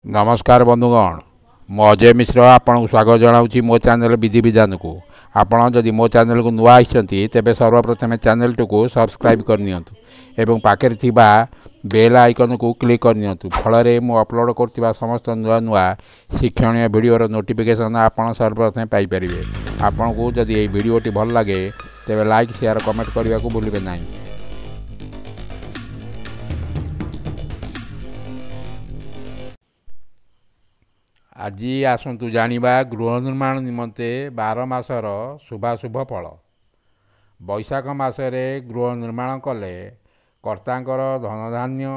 नमस्कार बंधुगण मु अजय मिश्र आपन को स्वागत जनाऊँ मो चैनल विधि विधान को। आपण जदि मो चैनल को नुआ आइछंती तेबे सर्वप्रथमे चैनल को सब्सक्राइब करनियंतु एवं पाखे थिबा बेल आइकन को क्लिक करनियंतु फल मु अपलोड करथिबा समस्त नुआ नुआ शिक्षणीय वीडियोर नोटिफिकेशन आपण सर्वप्रथमे पाई परिबे। आपण को जदि ए वीडियोटी भल लागे तेबे लाइक शेयर कमेंट करने को भूलिबे नहीं। आज आसतु जानिबा गृह निर्माण निमंते 12 मासर शुभाशुभ फल। बैशाख मासरे गृह निर्माण कले कर्तांकर धनधान्य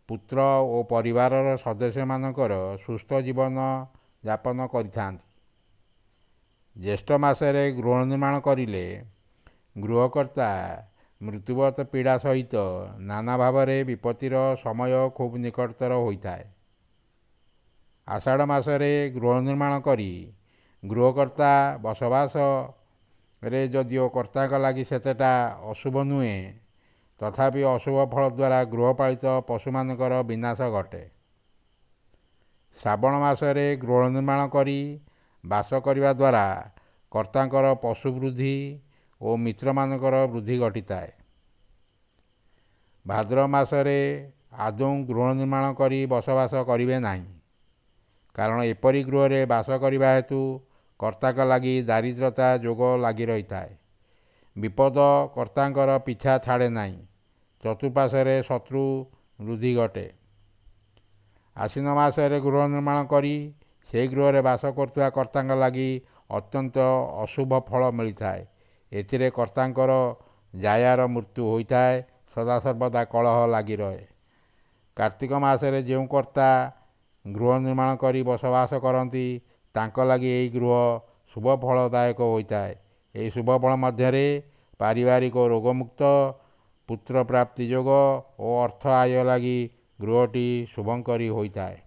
पुत्र और परिवार सदस्य मानकर सुस्थ जीवन यापन करिथांती। ज्येष्ठ मासरे गृह निर्माण करिले गृहकर्ता मृत्युवत पीड़ा सहित नाना भावरे विपत्तिर समय खूब निकटतर होता है। आषाढ़ मासरे गृह निर्माण करी गृहकर्ता बसवास रे जदिओ कर्ता लगी सेतेटा अशुभ नुहे तथापि अशुभ फल द्वारा गृहपालित पशुमानकर विनाश घटे। श्रावण मासरे गृह निर्माण करी बास करने द्वारा कर्तांकर पशु वृद्धि और मित्र मानकर वृद्धि घटिताए। भाद्रव मासरे आदौ गृह निर्माण करी बसवास करिवे नाही, कारण एपरी गृह बास करने हेतु कर्ता लगी दारिद्रता जोग लगी रही है। विपद कर्तांकर पीछा छाड़े नहीं। चतुर्पाशरे शत्रु वृद्धि घटे। आश्विन मासरे गृह निर्माण करी से गृह बास करथुवा कर्ता लगी अत्यंत अशुभ फल मिलता है। एथिरे कर्तांकर जायार मृत्यु होता है। सदासर्वदा कलह लगी रहे। कार्तिक मासरे जो कर्ता गृह निर्माण करी बसवास करती तांको लगी यही गृह शुभ फलदायक होता है। यही शुभ फल मध्य पारिवारिक रोगमुक्त पुत्र प्राप्ति जोग और अर्थ आय लगी गृहटी शुभंकरी होता है।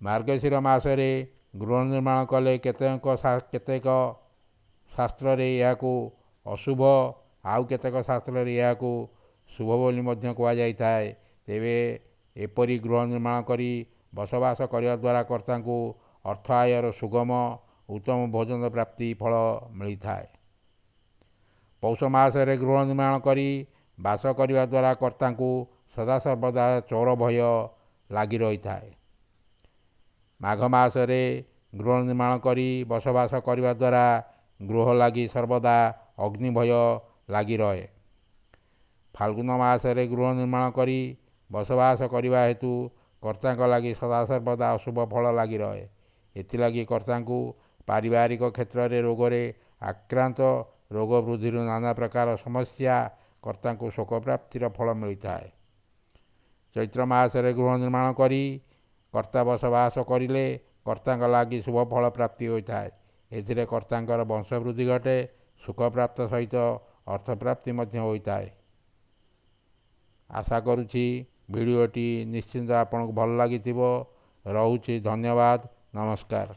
मार्गशीर मासरे गृह निर्माण कले केतेक शास्त्र यह अशुभ आउ केतेक शास्त्र यह शुभ बोली कहुए। तेबे एपरी गृह निर्माण करी बसवास करने द्वारा कर्ता को अर्थ आयर सुगम उत्तम भोजन प्राप्ति फल मिलता है। पौष मासरे गृह निर्माण करी बास करने द्वारा कर्ता को सदासर्वदा चोर भय लगी रही है। माघ मासरे गृह निर्माण करी बसवास करने द्वारा गृह लगी सर्वदा अग्नि भय लगी रहे। फाल्गुन मासरे गृह निर्माण करी बसवास करने हेतु कर्ता लगी सदासर्वदा अशुभ फल लगी रहे। एथिलागि कर्ता को पारिवारिक क्षेत्र में रोगरे आक्रांत रोग वृद्धि नाना प्रकार समस्या कर्ता को शोक प्राप्तिर फल मिलता है। चैत्र मासरे गृह निर्माण करी कर्ता बसवास करिले कर्ता लगी शुभ फल प्राप्ति होता है। एथिरे कर्तांकर वंश वृद्धि घटे। सुख प्राप्त सहित अर्थ प्राप्ति होता है। आशा करुछि भिडियोटी निश्चिंत आपको भल लगी। रोचे धन्यवाद। नमस्कार।